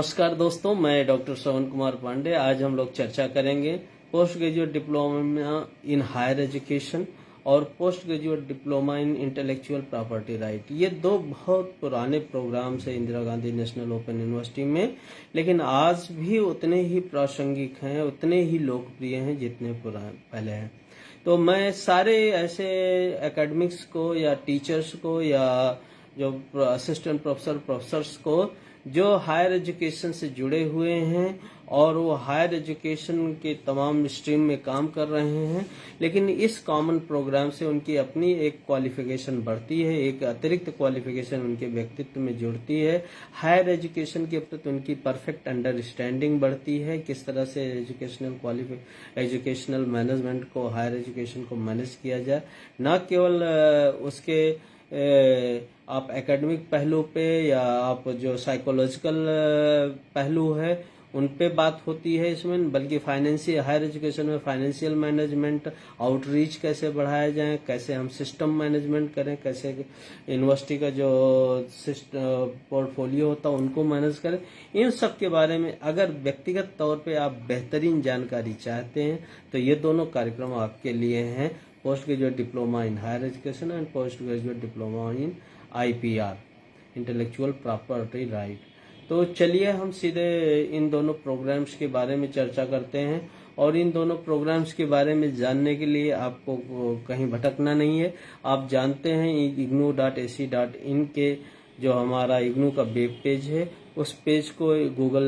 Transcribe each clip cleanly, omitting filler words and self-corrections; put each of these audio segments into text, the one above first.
नमस्कार दोस्तों, मैं डॉक्टर श्रवण कुमार पांडे। आज हम लोग चर्चा करेंगे post graduate diploma in higher education और post graduate diploma in intellectual property right. ये दो बहुत पुराने प्रोग्राम्स हैं Indira Gandhi national open university में, लेकिन आज भी उतने ही प्रासंगिक हैं, उतने ही लोकप्रिय हैं जितने पहले हैं। तो मैं सारे ऐसे एकेडमिक्स को या टीचर्स को या जो असिस्टेंट प्रोफेसर्स को जो हायर एजुकेशन से जुड़े हुए हैं और वो हायर एजुकेशन के तमाम स्ट्रीम में काम कर रहे हैं, लेकिन इस कॉमन प्रोग्राम से उनकी अपनी एक क्वालिफिकेशन बढ़ती है, एक अतिरिक्त क्वालिफिकेशन उनके व्यक्तित्व में जुड़ती है। हायर एजुकेशन के प्रति उनकी परफेक्ट अंडरस्टैंडिंग बढ़ती है, किस तरह से एजुकेशनल मैनेजमेंट को, हायर एजुकेशन को मैनेज किया जाए। न केवल उसके आप एकेडमिक पहलू पे या आप जो साइकोलॉजिकल पहलू है उन पे बात होती है इसमें, बल्कि फाइनेंशियल हायर एजुकेशन में फाइनेंशियल मैनेजमेंट, आउटरीच कैसे बढ़ाया जाए, कैसे हम सिस्टम मैनेजमेंट करें, कैसे यूनिवर्सिटी का जो पोर्टफोलियो होता है उनको मैनेज करें। इन सब के बारे में अगर व्यक्तिगत तौर पे आप बेहतरीन जानकारी चाहते हैं तो ये दोनों कार्यक्रम आपके लिए हैं, post graduate diploma in higher education and post graduate diploma in IPR, intellectual property right. तो चलिए हम सीधे इन दोनों प्रोग्राम्स के बारे में चर्चा करते हैं। और इन दोनों प्रोग्राम्स के बारे में जानने के लिए आपको कहीं भटकना नहीं है। आप जानते हैं ignu.ac.in के जो हमारा इग्नू का वेब पेज है, उस पेज को गूगल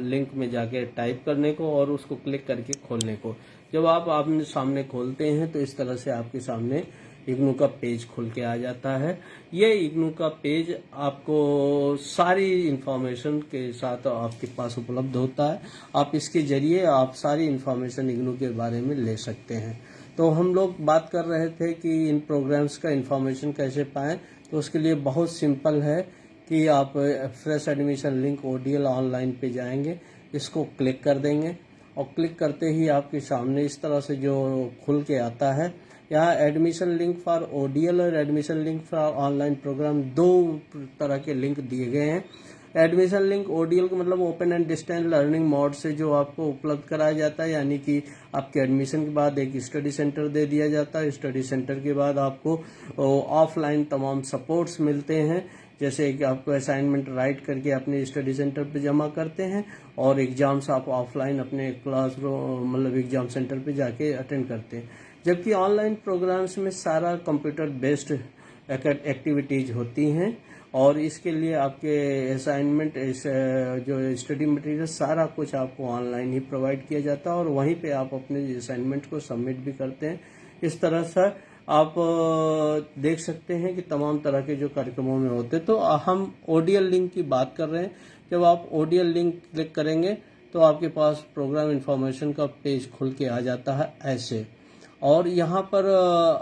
लिंक में जाके टाइप करने को और उसको क्लिक करके खोलने को। जब आप अपने सामने खोलते हैं तो इस तरह से आपके सामने इग्नू का पेज खुल के आ जाता है। ये इग्नू का पेज आपको सारी इंफॉर्मेशन के साथ आपके पास उपलब्ध होता है। आप इसके जरिए आप सारी इंफॉर्मेशन इग्नू के बारे में ले सकते हैं। तो हम लोग बात कर रहे थे कि इन प्रोग्राम्स का इंफॉर्मेशन कैसे पाएं, तो उसके लिए बहुत सिंपल है कि आप fresh admission link ODL online पे जाएंगे, इसको क्लिक कर देंगे और क्लिक करते ही आपके सामने इस तरह से जो खुल के आता है, यहाँ एडमिशन लिंक फॉर ODL और admission link for online program दो तरह के लिंक दिए गए हैं। एडमिशन लिंक ODL का मतलब open and distance learning mode से जो आपको उपलब्ध कराया जाता है, यानी कि आपके एडमिशन के बाद एक स्टडी सेंटर दे दिया जाता है। स्टडी सेंटर के बाद आपको ऑफलाइन तमाम सपोर्ट्स मिलते हैं, जैसे कि आपको असाइनमेंट राइट करके अपने स्टडी सेंटर पे जमा करते हैं और एग्जाम्स आप ऑफलाइन अपने क्लासरूम मतलब एग्जाम सेंटर पे जाके अटेंड करते हैं। जबकि ऑनलाइन प्रोग्राम्स में सारा कंप्यूटर बेस्ड एक्टिविटीज होती हैं और इसके लिए आपके असाइनमेंट जो स्टडी मटेरियल सारा कुछ आपको ऑनलाइन ही प्रोवाइड किया जाता है और वहीं पे आप अपने असाइनमेंट को सबमिट भी करते हैं। इस तरह से आप देख सकते हैं कि तमाम तरह के जो कार्यक्रमों में होते हैं। तो हम ODL लिंक की बात कर रहे हैं। जब आप ODL लिंक क्लिक करेंगे तो आपके पास प्रोग्राम इन्फॉर्मेशन का पेज खुल के आ जाता है ऐसे, और यहाँ पर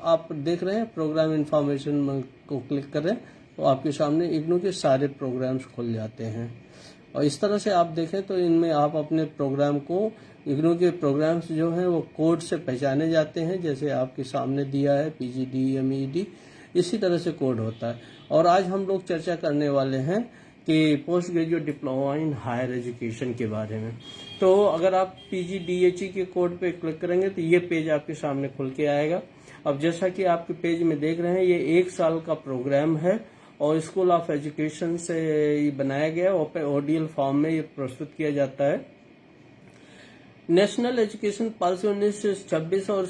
आप देख रहे हैं प्रोग्राम इन्फॉर्मेशन को क्लिक करें तो आपके सामने इग्नू के सारे प्रोग्राम्स खुल जाते हैं। और इस तरह से आप देखें तो इनमें आप अपने प्रोग्राम को, इग्नू के प्रोग्राम्स जो हैं वो कोड से पहचाने जाते हैं, जैसे आपके सामने दिया है PGDMED, इसी तरह से कोड होता है। और आज हम लोग चर्चा करने वाले हैं कि post graduate diploma in higher education के बारे में। तो अगर आप PGDHE के कोड पे क्लिक करेंगे तो ये पेज आपके सामने खुल के आएगा। अब जैसा कि आपके पेज में देख रहे हैं, ये 1 साल का प्रोग्राम है और स्कूल ऑफ एजुकेशन से ये बनाया गया, ODL फॉर्म में ये प्रस्तुत किया जाता है। नेशनल एजुकेशन पॉलिसी 1926 और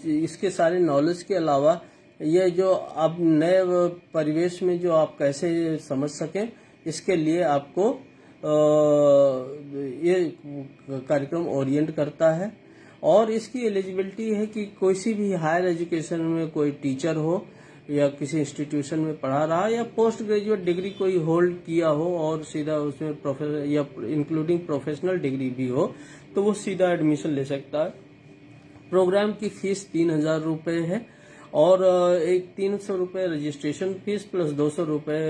इसके सारे नॉलेज के अलावा ये जो आप नए परिवेश में जो आप कैसे समझ सकें, इसके लिए आपको ये कार्यक्रम ओरिएंट करता है। और इसकी एलिजिबिलिटी है कि कोई भी हायर एजुकेशन में कोई टीचर हो या किसी इंस्टीट्यूशन में पढ़ा रहा या पोस्ट ग्रेजुएट डिग्री कोई होल्ड किया हो और सीधा उसमें प्रोफेसर या इंक्लूडिंग प्रोफेशनल डिग्री भी हो तो वो सीधा एडमिशन ले सकता है। प्रोग्राम की फीस 3,000 रुपये है और एक 300 रुपये रजिस्ट्रेशन फीस प्लस 200 रुपये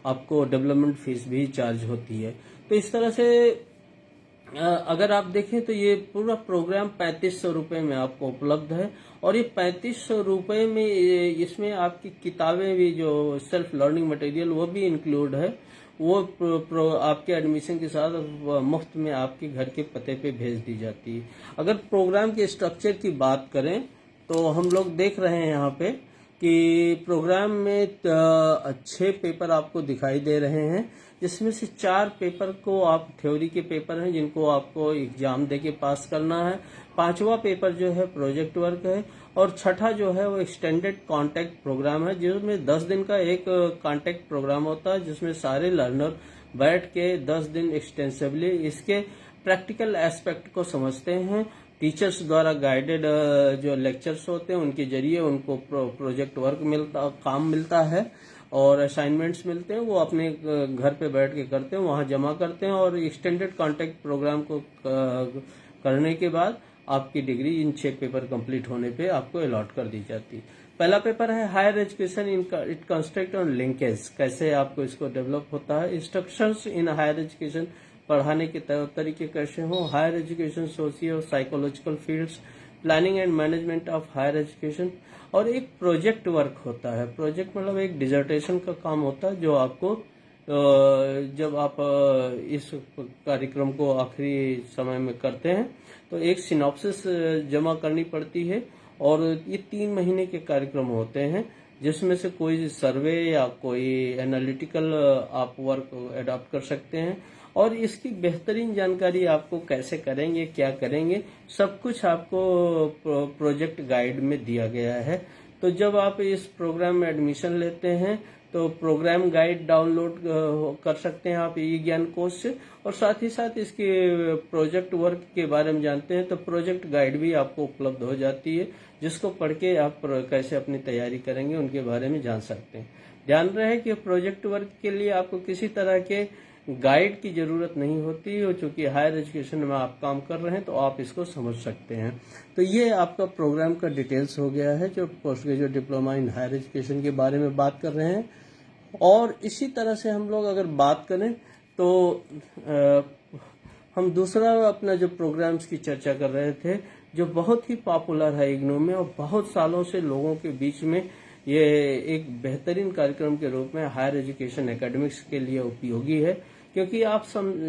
आपको डेवलपमेंट फीस भी चार्ज होती है। तो इस तरह से अगर आप देखें तो ये पूरा प्रोग्राम 3500 रुपये में आपको उपलब्ध है और ये 3500 रुपये में इसमें आपकी किताबें भी जो सेल्फ लर्निंग मटेरियल वो भी इंक्लूड है वो आपके एडमिशन के साथ मुफ्त में आपके घर के पते पे भेज दी जाती है। अगर प्रोग्राम के स्ट्रक्चर की बात करें तो हम लोग देख रहे हैं यहाँ पे कि प्रोग्राम में 6 पेपर आपको दिखाई दे रहे हैं, जिसमें से 4 पेपर को आप थ्योरी के पेपर हैं जिनको आपको एग्जाम दे के पास करना है। 5वां पेपर जो है प्रोजेक्ट वर्क है, और 6ठा जो है वो एक्सटेंडेड कॉन्टैक्ट प्रोग्राम है, जिसमें 10 दिन का एक कॉन्टैक्ट प्रोग्राम होता है, जिसमें सारे लर्नर बैठ के 10 दिन एक्सटेंसिवली इसके प्रैक्टिकल एस्पेक्ट को समझते हैं। टीचर्स द्वारा गाइडेड जो लेक्चर्स होते हैं उनके जरिए उनको प्रोजेक्ट वर्क काम मिलता है और असाइनमेंट्स मिलते हैं, वो अपने घर पे बैठ के करते हैं, वहां जमा करते हैं, और एक्सटेंडेड कॉन्टैक्ट प्रोग्राम को करने के बाद आपकी डिग्री इन 6 पेपर कंप्लीट होने पे आपको अलॉट कर दी जाती है। पहला पेपर है higher education in it construct on linkage, कैसे आपको इसको डेवलप होता है। इंस्ट्रक्शंस इन हायर एजुकेशन, पढ़ाने के तरीके कैसे हो। Higher education socio psychological fields, planning and management of higher education, और एक प्रोजेक्ट वर्क होता है। प्रोजेक्ट मतलब एक डिजर्टेशन का काम होता है जो आपको जब आप इस कार्यक्रम को आखिरी समय में करते हैं तो एक सिनॉप्सिस जमा करनी पड़ती है, और ये 3 महीने के कार्यक्रम होते हैं, जिसमें से कोई सर्वे या कोई एनालिटिकल आप वर्क अडॉप्ट कर सकते हैं, और इसकी बेहतरीन जानकारी आपको कैसे करेंगे, क्या करेंगे, सब कुछ आपको प्रोजेक्ट गाइड में दिया गया है। तो जब आप इस प्रोग्राम में एडमिशन लेते हैं तो प्रोग्राम गाइड डाउनलोड कर सकते हैं आप ई ज्ञान कोश से, और साथ ही साथ इसके प्रोजेक्ट वर्क के बारे में जानते हैं तो प्रोजेक्ट गाइड भी आपको उपलब्ध हो जाती है, जिसको पढ़ के आप कैसे अपनी तैयारी करेंगे उनके बारे में जान सकते हैं। ध्यान रहे कि प्रोजेक्ट वर्क के लिए आपको किसी तरह के गाइड की जरूरत नहीं होती, और चूंकि हायर एजुकेशन में आप काम कर रहे हैं तो आप इसको समझ सकते हैं। तो ये आपका प्रोग्राम का डिटेल्स हो गया है, जो post graduate diploma in higher education के बारे में बात कर रहे हैं। और इसी तरह से हम लोग अगर बात करें तो हम दूसरा अपना जो प्रोग्राम्स की चर्चा कर रहे थे, जो बहुत ही पॉपुलर है इग्नू में, और बहुत सालों से लोगों के बीच में ये एक बेहतरीन कार्यक्रम के रूप में हायर एजुकेशन एकेडमिक्स के लिए उपयोगी है। क्योंकि आप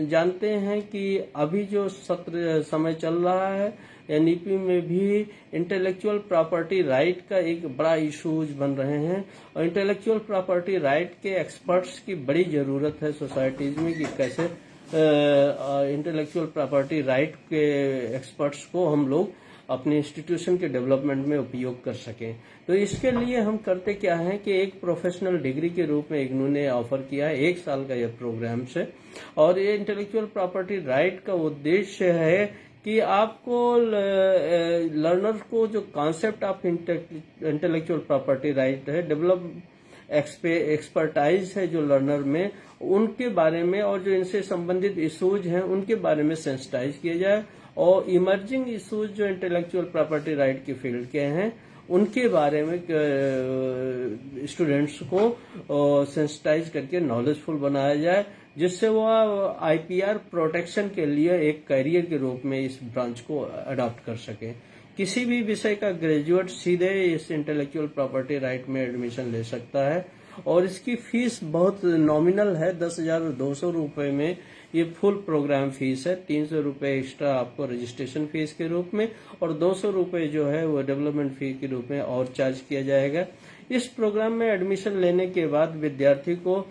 जानते हैं कि अभी जो सत्र समय चल रहा है एनईपी में भी इंटेलेक्चुअल प्रॉपर्टी राइट का एक बड़ा इशूज बन रहे हैं, और इंटेलेक्चुअल प्रॉपर्टी राइट के एक्सपर्ट्स की बड़ी जरूरत है सोसाइटीज में कि कैसे इंटेलेक्चुअल प्रॉपर्टी राइट के एक्सपर्ट्स को हम लोग अपने इंस्टीट्यूशन के डेवलपमेंट में उपयोग कर सकें। तो इसके लिए हम करते क्या है कि एक प्रोफेशनल डिग्री के रूप में इग्नू ने ऑफर किया है 1 साल का यह प्रोग्राम से, और ये इंटेलेक्चुअल प्रॉपर्टी राइट का उद्देश्य है कि आपको लर्नर को जो concept of intellectual property right है, डेवलप एक्सपर्टाइज है जो लर्नर में, उनके बारे में, और जो इनसे संबंधित इशूज हैं उनके बारे में सेंसिटाइज किया जाए, और इमर्जिंग इशूज जो इंटेलेक्चुअल प्रॉपर्टी राइट की फील्ड के हैं उनके बारे में स्टूडेंट्स को सेंसिटाइज करके नॉलेजफुल बनाया जाए, जिससे वह आईपीआर प्रोटेक्शन के लिए एक कैरियर के रूप में इस ब्रांच को अडॉप्ट कर सके। किसी भी विषय का ग्रेजुएट सीधे इस इंटेलेक्चुअल प्रॉपर्टी राइट में एडमिशन ले सकता है, और इसकी फीस बहुत नॉमिनल है, 10,200 रुपए में ये फुल प्रोग्राम फीस है। 300 रुपए एक्स्ट्रा आपको रजिस्ट्रेशन फीस के रूप में, और 200 रुपए जो है वो डेवलपमेंट फी के रूप में और चार्ज किया जाएगा। इस प्रोग्राम में एडमिशन लेने के बाद विद्यार्थी को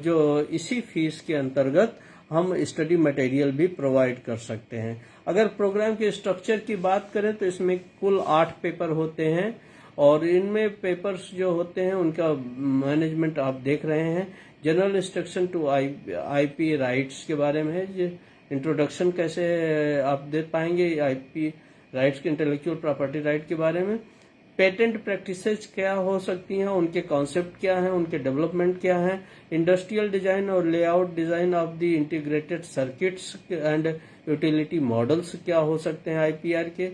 जो इसी फीस के अंतर्गत हम स्टडी मटेरियल भी प्रोवाइड कर सकते हैं। अगर प्रोग्राम के स्ट्रक्चर की बात करें तो इसमें कुल 8 पेपर होते हैं, और इनमें पेपर्स जो होते हैं उनका मैनेजमेंट आप देख रहे हैं। General instruction to IP rights के बारे में है, इंट्रोडक्शन कैसे आप दे पाएंगे आईपी राइट्स के, इंटेलेक्चुअल प्रॉपर्टी राइट के बारे में। पेटेंट प्रैक्टिसेस क्या हो सकती हैं, उनके कॉन्सेप्ट क्या हैं, उनके डेवलपमेंट क्या हैं। इंडस्ट्रियल डिजाइन और layout design of the integrated circuits and utility models क्या हो सकते हैं आईपीआर के।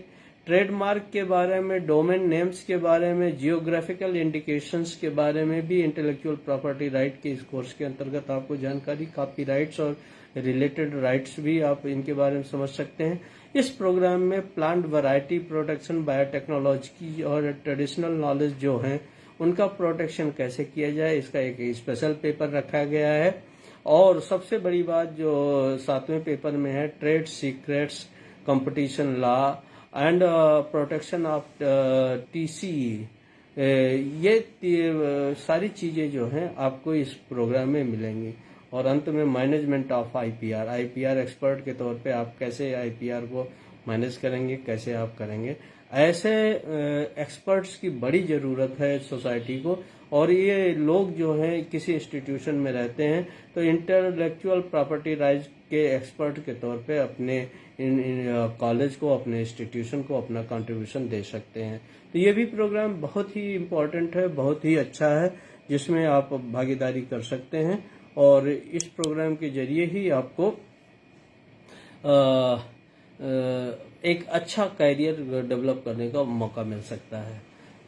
ट्रेडमार्क के बारे में, डोमेन नेम्स के बारे में, जियोग्राफिकल इंडिकेशंस के बारे में भी इंटेलेक्चुअल प्रॉपर्टी राइट के इस कोर्स के अंतर्गत आपको जानकारी, कॉपी राइट्स और रिलेटेड राइट्स भी आप इनके बारे में समझ सकते हैं। इस प्रोग्राम में प्लांट वैरायटी प्रोटेक्शन, बायोटेक्नोलॉजी और ट्रेडिशनल नॉलेज जो हैं उनका प्रोटेक्शन कैसे किया जाए, इसका एक स्पेशल पेपर रखा गया है। और सबसे बड़ी बात जो 7वें पेपर में है, trade secrets, competition law and protection of TCE, ये सारी चीज़ें जो हैं आपको इस प्रोग्राम में मिलेंगी। और अंत में मैनेजमेंट ऑफ IPR एक्सपर्ट के तौर पे आप कैसे IPR को मैनेज करेंगे, कैसे आप करेंगे। ऐसे एक्सपर्ट्स की बड़ी ज़रूरत है सोसाइटी को। और ये लोग जो हैं किसी इंस्टीट्यूशन में रहते हैं तो इंटेलेक्चुअल प्रॉपर्टी राइट्स के एक्सपर्ट के तौर पे अपने कॉलेज को, अपने इंस्टीट्यूशन को अपना कंट्रीब्यूशन दे सकते हैं। तो ये भी प्रोग्राम बहुत ही इम्पोर्टेंट है, बहुत ही अच्छा है, जिसमें आप भागीदारी कर सकते हैं। और इस प्रोग्राम के जरिए ही आपको एक अच्छा कैरियर डेवलप करने का मौका मिल सकता है।